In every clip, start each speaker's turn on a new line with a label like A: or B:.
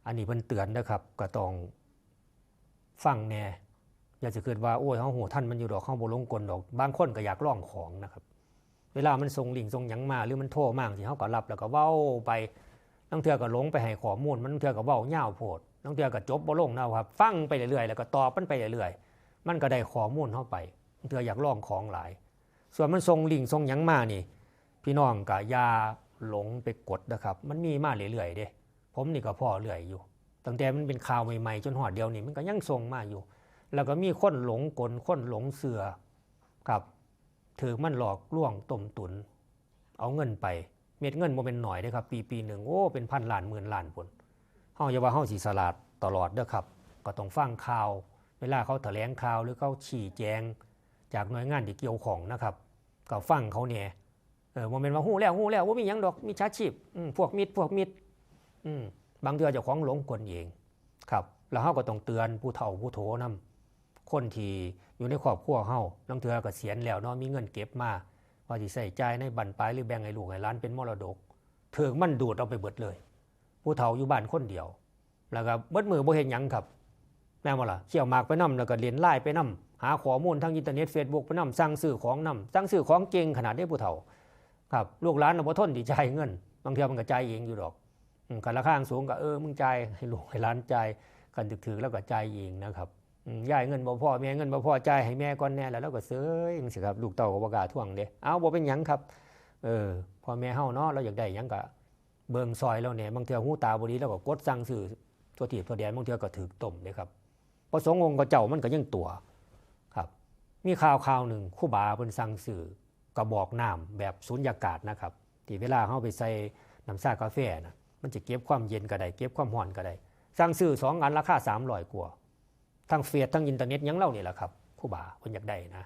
A: อันนี้เพิ่นเตือนนะครับก็ต้องฟังแน่อย่าจะเกิดว่าโอ้ยเฮาโหท่านมันอยู่ดอกเฮาบ่ลงกลดอกบางคนก็อยากลองของนะครับเวลามันส่งลิงก์ส่งหยังมาหรือมันโทรมาสิเฮาก็รับแล้วก็เว้าไปบางเทื่อก็หลงไปให้ข้อมูลมันบางเทื่อก็เว้ายาวโพดบางเทื่อก็จบบ่ลงนะครับฟังไปเรื่อยๆแล้วก็ตอบมันไปเรื่อยๆมันก็ได้ข้อมูลเฮาไปบางเทื่ออยากลองของหลายส่วนมันส่งลิงก์ส่งหยังมานี่พี่น้องก็อย่าหลงไปกดนะครับมันมีมาเรื่อยๆเด้ผมนี่ก็พอเรื่อยอยู่ตั้งแต่มันเป็นข่าวใหม่ๆจนฮอดเดียวนี่มันก็ยังส่งมาอยู่แล้วก็มีคนหลงกลคนหลงเสือครับถือมันหลอกล่วงต้มตุนเอาเงินไปเม็ดเงินบ่เป็นหน่อยเด้ครับปีหนึ่งโอ้เป็นพันล้านหมื่นล้านพุ่นเฮาอย่าว่าเฮาสิสลาดตลอดเด้อครับก็ต้องฟังข่าวเวลาเขาแถลงข่าวหรือเขาชี้แจงจากหน่วยงานที่เกี่ยวข้องนะครับก็ฟังเขาแหน่บ่แม่นว่าฮู้แล้วบ่มีหยังดอกมิจฉาชีพพวกมิตรบางเทื่อเจ้าของหลงกลเองครับแล้วเฮาก็ต้องเตือนผู้เฒ่าผู้โถนำคนที่อยู่ในครอบครัวเฮาบางเทื่อเกษียณแล้วเนาะมีเงินเก็บมาว่าสิใช้จ่ายในบั้นปลายหรือแบ่งให้ลูกให้หลานเป็นมรดกถึงมันดูดเอาไปเบิดเลยผู้เฒ่าอยู่บ้านคนเดียวแล้วก็เบิดมือบ่เฮ็ดหยังครับแม่นบ่ล่ะเขี่ยวหมากไปนำแล้วก็เล่นไลน์ไปนำหาข้อมูลทางอินเทอร์เน็ต Facebook ไปนำสั่งซื้อของนำสั่งซื้อของเก่งขนาดนี้ผู้เฒ่าครับลูกหลานบ่ทนที่จ่ายเงินบางเทื่อมันก็จ่ายเองอยู่ดอกกันราคาสูงก็มึงจ่ายให้ลูกให้หลานจ่ายกันถึกๆแล้วก็จ่ายเองนะครับย่ายเงินบ่พอแม่เงินบ่พอจ่ายให้แม่ก่อนแน่แล้วก็เซ้ยจังซี่ครับลูกเต้าก็บ่กล้าทวงเด้บ่เป็นหยังครับพ่อแม่เฮาเนาะเราอยากได้หยังก็เบิ่งซอยแล้วเนี่ยบางเทื่อหูตาบ่ดีแล้วก็กดสั่งซื้อตัวถีบตัวแดนบางเทื่อก็ถูกต้มเด้ครับพระสงฆ์องค์ก็เจ้ามันก็ยังตัวครับมีข่าวหนึ่งครูบาเพิ่นสั่งซื้อกระบอกน้ำแบบสุญญากาศนะครับที่เวลาเฮาไปใส่น้ำชากาแฟนะมันจะเก็บความเย็นก็ได้เก็บความร้อนก็ได้สั่งซื้อ2อันราคา300กว่าทั้งเฟซทั้งอินเทอร์เน็ตยังเล่านี่แหละครับครูบาเพิ่นอยากได้นะ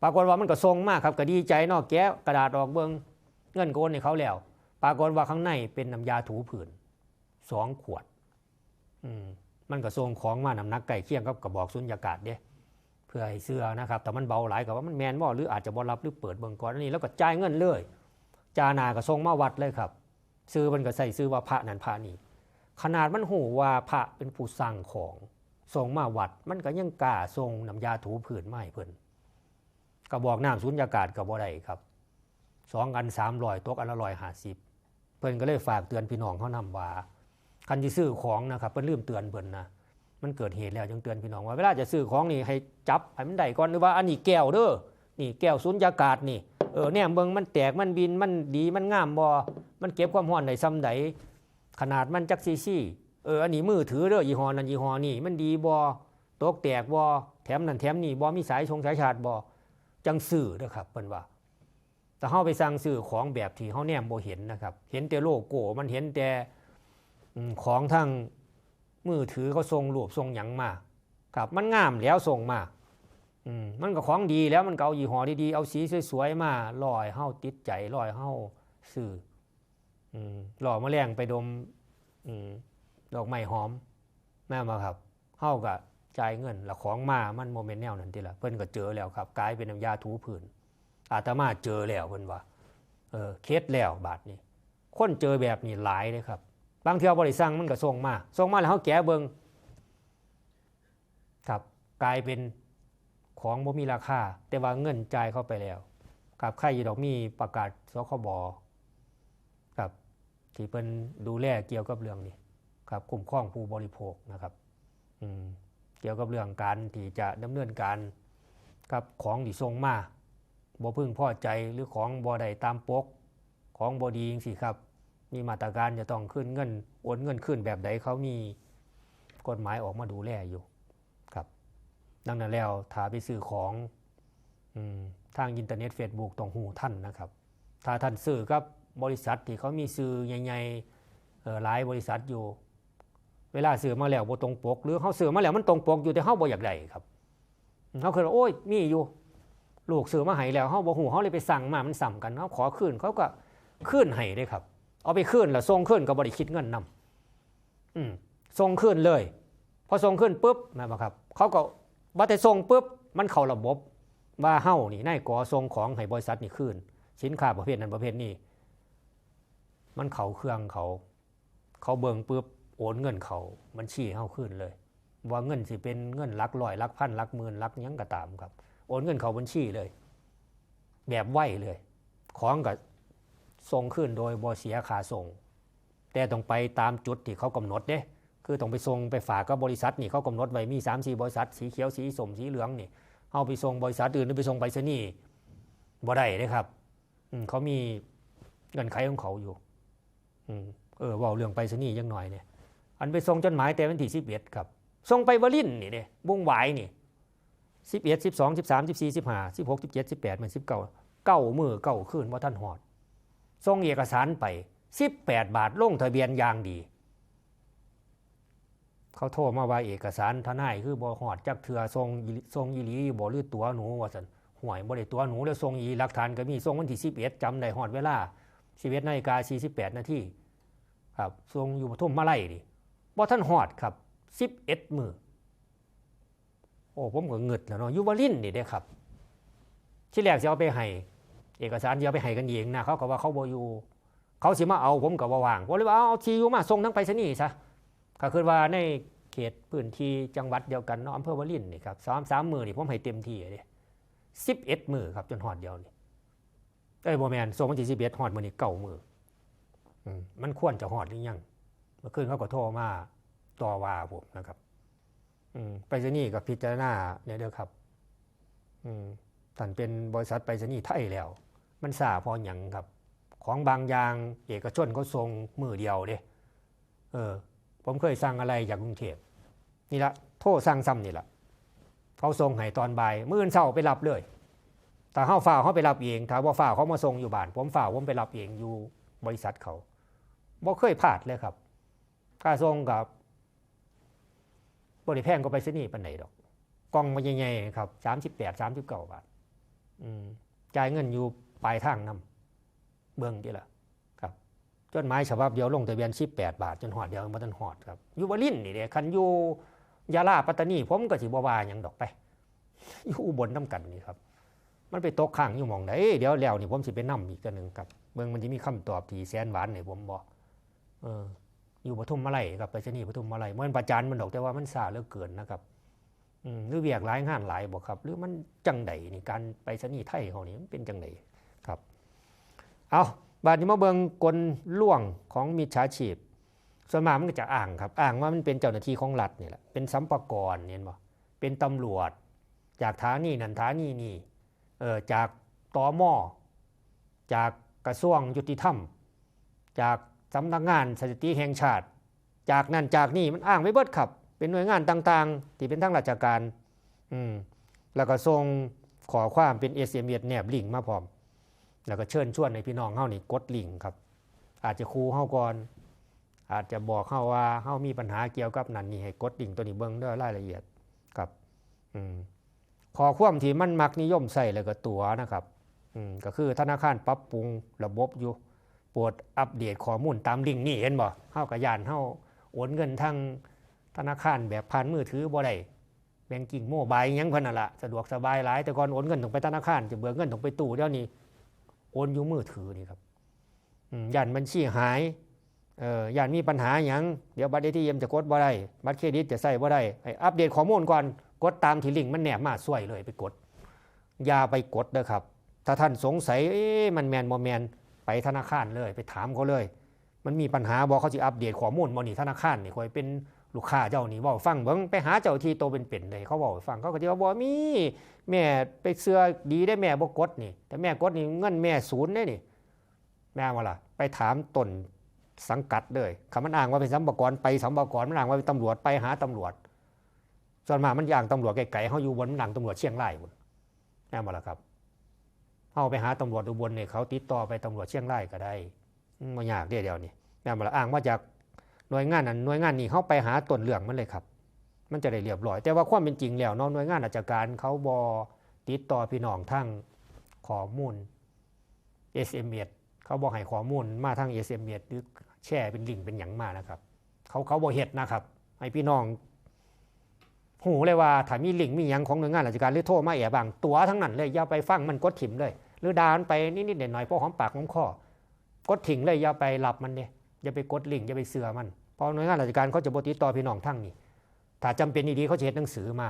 A: ปรากฏว่ามันก็ส่งมากครับก็ดีใจเนาะแกะกระดาษออกเบิ่งเงินโอนให้เขาแล้วปรากฏว่าข้างในเป็นน้ำยาถูผื่น2ขวดมันก็ส่งของมาน้ำหนักใกล้เคียงกับกระบอกสุญญากาศเด้เพื่อให้เสื้อนะครับแต่มันเบาหลายก็ว่ามันแมนบ่หรืออาจจะบ่รับหรือเปิดเบิ่งก่อนอันนี้แล้วก็จ่ายเงินเลยจานาก็ส่งมาวัดเลยครับซื้อมันก็ใส่ซื้อว่าพระนั่นพระนี่ขนาดมันหูว่าพระเป็นผู้สั่งของส่งมาวัดมันก็ยังกล้าส่งน้ำยาถูผื่นมาให้เพิ่นกระบอกน้ำสุญญากาศก็บ่ได้ครับ2อัน300ตกอันละ150เพิ่นก็เลยฝากเตือนพี่น้องเฮานำว่าคันสิซื้อของนะครับเพิ่นลืมเตือนเพิ่นนะมันเกิดเหตุแล้วจึงเตือนพี่น้องว่าเวลาจะซื้อของนี่ให้จับให้มันได้ก่อนหรือว่าอันนี้แก้วเด้อนี่แก้วสุญญากาศนี่เนี่ยเบิ่งมันแตกมันบินมันดีมันงามบ่มันเก็บความร้อนได้ซำใดขนาดมันจักซีซีอันนี้มือถือเด้อยี่ห้อนั้นยี่ห้อนี้มันดีบ่ตกแตกบ่แถมนั่นแถมนี่บ่มีสายสายชาร์จบ่จังซื้อเด้อครับเพิ่นว่าแต่เฮาไปสั่งซื้อของแบบที่เฮาแนมบ่เห็นนะครับเห็นแต่โลโก้มันเห็นแต่ของทางมือถือเขาส่งรูปส่งหยังมาครับมันงามแล้วส่งมามันก็ของดีแล้วมันก็เอายี่ห้อดีๆเอาสีสวยๆมาล่อให้เฮาติดใจล่อให้เฮาซื้อล่อแมลงไปดมดอกไม้หอมแม่มาครับเฮาก็จ่ายเงินแล้วของมามันโมเมนต์แนวนั้นติล่ะเพิ่นก็เจอแล้วครับกลายเป็นน้ำยาถูผื่นอาตมาเจอแล้วเพิ่นว่าเคสแล้วบาดนี้คนเจอแบบนี้หลายเลยครับบางเทื่อบริสั่งมันก็ส่งมาแล้วเฮาแกะเบิ่งครับกลายเป็นของบ่มีราคาแต่ว่าเงินจ่ายเข้าไปแล้วครับใครอยู่ดอกมีประกาศสคบครับที่เพิ่นดูแลเกี่ยวกับเรื่องนี้ครับคุ้มครองผู้บริโภคนะครับเกี่ยวกับเรื่องการที่จะดำเนินการกับของที่ส่งมาบ่พึงพอใจหรือของบ่ได้ตามปกของบ่ดีจังซี่ครับมีมาตรการจะต้องขึ้นเงินโอนเงินขึ้นแบบใดเขามีกฎหมายออกมาดูแลอยู่ครับดังนั้นแล้วถ้าไปซื้อของทางอินเทอร์เน็ต Facebook ต้องหูท่านนะครับถ้าท่านซื้อกับบริษัทที่เขามีซื้อใหญ่ๆหลายบริษัทอยู่เวลาซื้อมาแล้วบ่ตรงปกหรือเขาซื้อมาแล้วมันตรงปกอยู่แต่เฮาบ่อยากได้ครับเขาเคยว่าโอ้ยมีอยู่ลูกซื้อมาให้แล้วเฮาบ่ฮู้เฮาเลยไปสั่งมามันซ้ำกันเฮาขอคืนเขาก็คืนให้เด้ครับเอาไปคืนแล้วส่งคืนก็บ่ได้คิดเงินนำส่งคืนเลยพอส่งคืนปุ๊บแม่นบ่ครับเขาก็บ่ได้ส่งปุ๊บมันเข้าระบบว่าเฮานี่นายกอส่งของให้บริษัทนี่คืนสินค้าประเภทนั้นประเภทนี้มันเข้าเครื่องเขาเบิ่งปุ๊บ โอนเงินเขาบัญชีเฮาขึ้นเลยว่าเงินสิเป็นเงินหลักร้อยหลักพันหลักหมื่นหลักหยังก็ตามครับโอนเงินเขาบัญชีเลยแบบไวเลยของก็ส่งขึ้นโดยบ่เสียค่าส่งแต่ต้องไปตามจุดที่เขากำหนดเด้คือต้องไปส่งไปฝากกับบริษัทนี่เขากำหนดไว้มี 3-4 บริษัทสีเขียวสีส้มสีเหลืองนี่เอาไปส่งบริษัทอื่นหรือไปส่งไปรษณีย์บ่ได้เด้ครับเขามีเงื่อนไขของเขาอยู่เว้าเรื่องไปรษณีย์จังหน่อยเนี่ยอันไปส่งจดหมายแต่วันที่11ครับส่งไปวลินนี่เด้วงหวายนี่11 12 13 14 15 16 17 18มัน19 9มื้อ9คืนบ่ทันฮอดส่งเอกสารไป18 บาทลงทะเบียนอย่างดีเขาโทรมาว่าเอกสารทนายคือบ่ฮอดจักเทื่อส่งอีหลีบ่หรือตัวหนูว่าซั่นห่วยบ่ได้ตัวหนูแล้วส่งอีหลักฐานก็มีส่งวันที่11จำได้ฮอดเวลา 11:48 น.ครับส่งอยู่ปทุมมาลัยนี่บ่ทันฮอดครับ11 มื้อโอ้ผมก็งึดแล้วเนาะอยู่วลินนี่เด้ครับที่แรกสิเอาไปให้เอกสารสิเอาไปให้กันเองนะเขาก็ว่าเขาบ่อยู่เขาสิมาเอาผมก็บ่ว่างผมเลยว่าเอาที่อยู่มาส่งทั้งไปรษณีย์ซะก็คือว่าในเขตพื้นที่จังหวัดเดียวกันเนาะอำเภอวลินนี่ครับ3 มื้อนี่ผมให้เต็มที่เลย11 มื้อครับจนฮอดเดียวนี่บ่แม่นส่งวันที่11ฮอดมื้อนี้9 มื้อมันควรจะฮอดหรือยังเมื่อคืนเขาก็โทรมาต่อว่าผมนะครับไปรษณีย์กับพิจารณาเนี่ยเด้อครับท่านเป็นบริษัทไปรษณีย์ไทยแล้วมันซ่าพอหยังครับของบางอย่างเอกชนเขาส่งมือเดียวเด้ผมเคยสั่งอะไรจากกรุงเทพนี่ละโทรสั่งซ้ำนี่ละเขาส่งให้ตอนบ่ายมื้อเช้าไปรับเลยแต่เฮาฝ่าเขาไปรับเองถ้าว่าฝ่าเขามาส่งอยู่บ้านผมฝ่าผมไปรับเองอยู่บริษัทเขาบ่เคยพลาดเลยครับค่าส่งกับบริแพงก็ไปรษณีย์ปานใดดอกกล่องมันใหญ่ๆครับ38-39 บาทจ่ายเงินอยู่ปลายทางนำเบิ่งติล่ะครับจดหมายฉบับเดียวลงทะเบียน18 บาทจนฮอดเดียวบ่ทันฮอดครับอยู่วลินนี่เด้คันอยู่ยะลาปัตตานีผมก็สิบ่ว่าหยังดอกไปอยู่อุบลนำกันนี่ครับมันไปตกค้างอยู่หม่องใดเดี๋ยวแล้วนี่ผมสิไปนำอีกตัวนึงครับเบิ่งมันสิมีคำตอบที่แสนหวานให้ผมบ่อยู่ปทุมมาลัยครับไปรษณีย์ปทุมมาลัยมันประจานมันดอกแต่ว่ามันซ่าเหลือเกินนะครับหรือเวียกหลายงานหลายบ่ครับหรือมันจังไดนี่การไปรษณีย์ไทยเฮานี่มันเป็นจังไดครับเอาบัดนี้มาเบิ่งกลลวงของมิจฉาชีพส่วนมากมันก็จะอ้างครับอ้างว่ามันเป็นเจ้าหน้าที่ของรัฐนี่แหละเป็นสัมภากระเห็นบ่เป็นตำรวจจากฐานีนั่นฐานีนี่จากตม.จากกระทรวงยุติธรรมจากสำนักงานสถิติแห่งชาติจากนั่นจากนี่มันอ้างไว้เบิดครับเป็นหน่วยงานต่างๆที่เป็นทางราชการแล้วก็ส่งขอความเป็น SMS แนบลิงก์มาพร้อมแล้วก็เชิญชวนให้พี่น้องเฮานี่กดลิงก์ครับอาจจะคูเฮาก่อนอาจจะบอกเฮาว่าเฮามีปัญหาเกี่ยวกับนั่นนี่ให้กดลิงก์ตัวนี้เบิ่งเด้อรายละเอียดครับขอความที่มันมักนิยมใส่แล้วก็ตัวนะครับก็คือธนาคารปรับปรุงระบบอยู่โปรดอัปเดตข้อมูลตามลิงก์นี่เห็นบ่เฮาก็ย่านเฮาโอนเงินทางธนาคารแบบผ่านมือถือบ่ได้แบงกิ้งโมบายหยังเพิ่นน่ะล่ะสะดวกสบายหลายแต่ก่อนโอนเงินต้องไปธนาคารจะเบิกเงินต้องไปตู้เดี๋ยวนี้โอนอยู่มือถือนี่ครับย่านบัญชีหายย่านมีปัญหาหยังเดี๋ยวบัตร ATM จะกดบ่ได้บัตรเครดิตจะใช้บ่ได้ให้อัปเดตข้อมูลก่อนกดตามที่ลิงก์มันแนบมาช่วยเลยไปกดอย่าไปกดเด้อครับถ้าท่านสงสัยมันแม่นบ่แม่นไปธนาคารเลยไปถามเขาเลยมันมีปัญหาบอกเขาสิอัปเดตข้อมูลบ่นี่ธนาคารนี่คอยเป็นลูกค้าเจ้านี่เว้าฟังเบิ่งไปหาเจ้าที่โตเป็นๆเลยเขาเว้าฟังเขาก็สิว่าบ่มีแม่ไปเชื่อดีได้แม่บ่กดนี่แต่แม่กดนี่เงินแม่ศูนย์เด้นี่แม่ว่าล่ะไปถามต้นสังกัดเลยคำมันอ้างว่าเป็นสัมภากระไปสัมภากระมันอ้างว่าเป็นตำรวจไปหาตำรวจส่วนมากมันอย่างตำรวจไกลๆเขาอยู่บนมันหลังตำรวจเชียงรายบนแม่ว่าล่ะครับเขาไปหาตำรวจอุบลเนี่ยเขาติดต่อไปตำรวจเชียงรายก็ได้ไม่ยากเดียวนี่แม่ว่าล่ะอ้างว่าจากหน่วยงานนั้นหน่วยงานนี้เขาไปหาต้นเรื่องมันเลยครับมันจะได้เรียบร้อยแต่ว่าความเป็นจริงแล้วเนาะหน่วยงานราชการเขาบอติดต่อพี่น้องทั้งข้อมูล SMS เขาบอกให้ข้อมูลมาทาง SMS หรือแชร์เป็นลิงก์เป็นหยังมานะครับเขาบ่เฮ็ดนะครับให้พี่น้องหูเลยว่าถ้ามีลิงก์มีหยังของหน่วยงานราชการหรือโทรมาแอบบังตัวทั้งนั้นเลยอย่าไปฟังมันกดถิ่มเลยหรือด่ามันไปนิดๆหน่อยๆพอหอมปากหอมคอกดถิ่งเลยอย่าไปรับมันเด้อย่าไปกดลิงก์อย่าไปเสือมัน เพราะหน่วยงานราชการเขาจะบ่ติดต่อพี่น้องทั้งนี่ถ้าจำเป็นดีๆเขาจะเฮ็ดหนังสือมา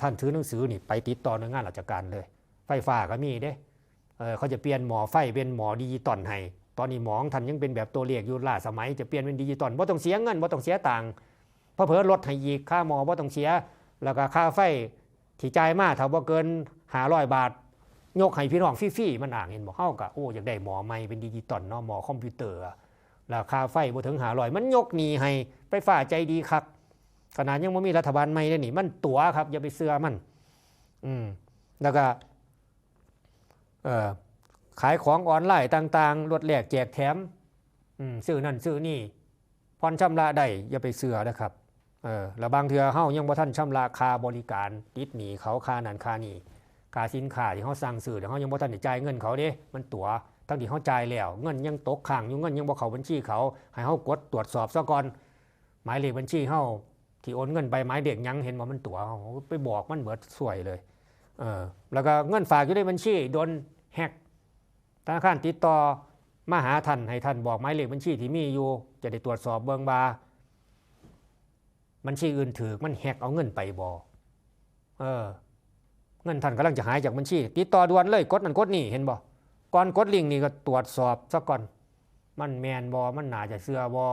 A: ท่านถือหนังสือนี่ไปติดต่อหน่วยงานราชการเลยไฟฟ้าก็มีเด้เขาจะเปลี่ยนหมอไฟเป็นหมอดิจิตอลให้ตอนนี้หมอของท่านยังเป็นแบบตัวเลขอยู่ล่าสมัยจะเปลี่ยนเป็นดิจิตอลบ่ต้องเสียเงินบ่ต้องเสียตังค์เพราะเพิ่นลดให้อีกค่าหมอบ่ต้องเสียแล้วก็ค่าไฟที่จ่ายมาถ้าบ่เกิน500 บาทยกให้พี่น้องฟรีๆมันอ่างเห็นบ่เฮาก็โอ้อยากได้หมอใหม่เป็นดิจิตอลเนาะหมอคอมพิวเตอร์ราคาไฟบ่ถึง500มันยกหนี้ให้ไฟฟ้าใจดีคักขนาดยังบ่มีรัฐบาลใหม่เลยนี่มันตั๋วครับอย่าไปเชื่อมันแล้วก็ขายของออนไลน์ต่างๆลดแลกแจกแถมซื้อนั่นซื้อนี่ผ่อนชำระได้อย่าไปเชื่อนะครับแล้วบางเทื่อเฮายังบ่ทันชำระค่าบริการติดหนี้เขาค่านั้นค่านี้ค่าสินค้าที่เฮาสั่งซื้อเดี๋ยวเฮายังบ่ทันได้จ่ายเงินเขาเด้มันตั๋วทั้งที่เฮาจ่ายแล้วเงินยังตกค้างอยู่เงินยังบ่เข้าบัญชีเขาให้เฮากดตรวจสอบซะก่อนหมายเลขบัญชีเฮาที่โอนเงินไปหมายเด็กยังเห็นว่ามันตั๋วเฮาไปบอกมันเบิดสวยเลยแล้วก็เงินฝากอยู่ในบัญชีโดนแฮกธนาคารติดต่อมาหาท่านให้ท่านบอกหมายเลขบัญชีที่มีอยู่จะได้ตรวจสอบเบิ่งว่าบัญชีอื่นถือมันแฮกเอาเงินไปบ่เงินท่านกำลังจะหายจากบัญชีติดต่อด่วนเลยกดนั่นกดนี่เห็นบ่ก่อนกดลิงก์นี่ก็ตรวจสอบซะก่อนมันแมนบ่มันน่าจะเชื่อบ่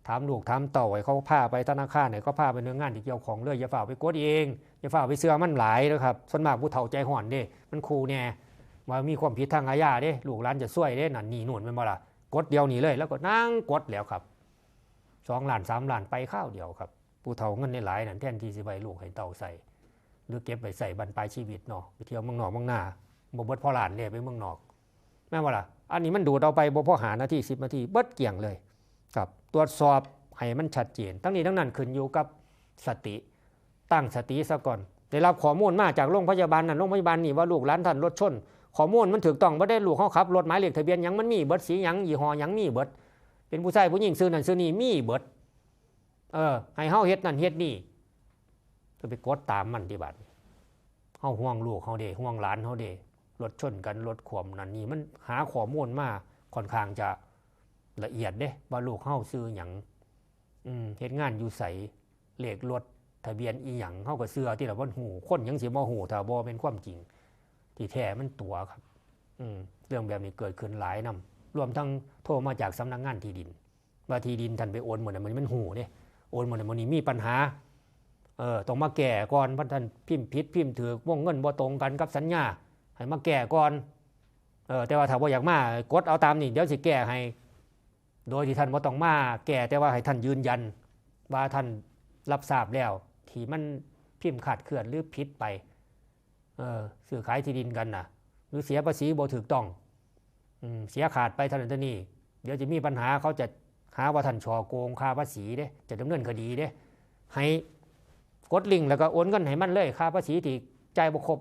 A: ถามลูกถามเต่าให้เขาพาไปธนาคารให้เขาพาไปหน่วยงานที่เกี่ยวข้องเลยอย่าฝ่าไปกดเองอย่าฝ่าไปเชื่อมันหลายนะครับส่วนมากผู้เฒ่าใจห่อนเด้มันคูแน่ว่ามีความผิดทางอาญาเด้ลูกหลานจะซวยเด้นั่นนี่นู่นแม่นบ่ล่ะกดเดียวนี่เลยแล้วก็นั่งกดแล้วครับ2 ล้าน3 ล้านไปข้าวเดียวครับผู้เฒ่าเงินหลายนั่นแทนที่สิไว้ลูกให้เต่าใส่หรือเก็บไว้ใส่บรรปลายชีวิตเนาะไปเที่ยวเมืองนอกเมืองหน้าบ่เบิดพอล้านเด้ไปเมืองนอกแม่นบ่ล่ะอันนี้มันดูดเอาไปบ่พอหานาที10 นาทีเบิดเกลี้ยงเลยครับตรวจสอบให้มันชัดเจนทั้งนี้ทั้งนั้นขึ้นอยู่กับสติตั้งสติซะก่อนได้รับข้อมูลมาจากโรงพยาบาลนั่นโรงพยาบาลนี่ว่าลูกหลานท่านรถชนข้อมูลมันถูกต้องบ่ได้ลูกเฮาขับรถหมายเลขทะเบียนหยังมันมีเบิดสีหยังยี่ห้อหยังมีเบิดเป็นผู้ชายผู้หญิงซื้อนั่นซื้อนี่มีเบิดให้เฮาเฮ็ดนั่นเฮ็ดนี่ก็ไปกดตามมันที่บัดเฮาห่วงลูกเฮาเด้ห่วงหลานเฮาเด้รถชนกันรถขวมนั่นนี่มันหาข้อมูลมาค่อนข้างจะละเอียดเด้ว่าลูกเฮาซื้อหยังเฮ็ดงานอยู่ไสเลขรถทะเบียนอีหยังเฮาก็เชื่อที่ละบ่ฮู้คนยังสิบ่ฮู้ถ้าบ่เป็นความจริงที่แท้มันตั๋วครับเรื่องแบบนี้เกิดขึ้นหลายนำรวมทั้งโทรมาจากสำนักงานที่ดินว่าที่ดินท่านไปโอนหมดมันหูเด้โอนหมดมันนี่มีปัญหาต้องมาแก้ก่อนเพราะท่านพิมพ์ผิดพิมพ์ถูกวงเงินบ่ตรงกันกับสัญญาให้มาแก้ก่อนแต่ว่าถ้าบ่อยากมากดเอาตามนี่เดี๋ยวสิแก้ให้โดยที่ท่านบ่ต้องมาแก้แต่ว่าให้ท่านยืนยันว่าท่านรับทราบแล้วที่มันพิมพ์ขาดเคลื่อนหรือผิดไปซื้อขายที่ดินกันน่ะหรือเสียภาษีบ่ถูกต้องเสียขาดไปท่านนี่เดี๋ยวจะมีปัญหาเขาจะหาว่าท่านฉ้อโกงค่าภาษีเด้จะดำเนินคดีเด้ให้กดลิงก์แล้วก็โอนเงินให้มันเลยค่าภาษีที่จ่ายบ่ครบ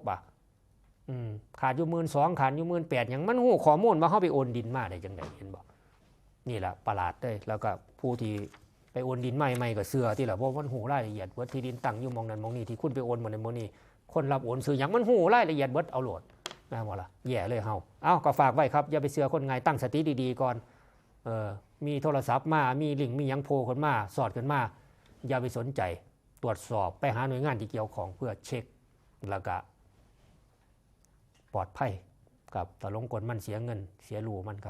A: ขาดอยู่12,000ขาดอยู่18,000หยังมันฮู้ข้อมูลว่าเฮาไปโอนดินมาได้จังได๋เห็นบ่นี่แหละประหลาดเด้แล้วก็ผู้ที่ไปโอนดินใหม่ๆก็เชื่อที่ล่ะเพราะมันฮู้รายละเอียดว่าที่ดินตั้งอยู่หม้องนั้นหม้องนี้ที่คุณไปโอนหม้องนั้นหม้องนี้คนรับโอนซื้อหยังมันฮู้รายละเอียดเบิดเอาโหลดแม่นบ่ล่ะแย่เลยเฮาก็ฝากไว้ครับอย่าไปเชื่อคนง่ายตั้งสติดีๆก่อนมีโทรศัพท์มามีลิงก์มีหยังโผล่ขึ้นมาสอดขึ้นมาอย่าไปสนใจตรวจสอบไปหาหน่วยงานที่เกี่ยวข้องเพื่อเช็คแล้วก็ปลอดภัยกับถ้าหลงกลมันเสียเงินเสียรูมันครับ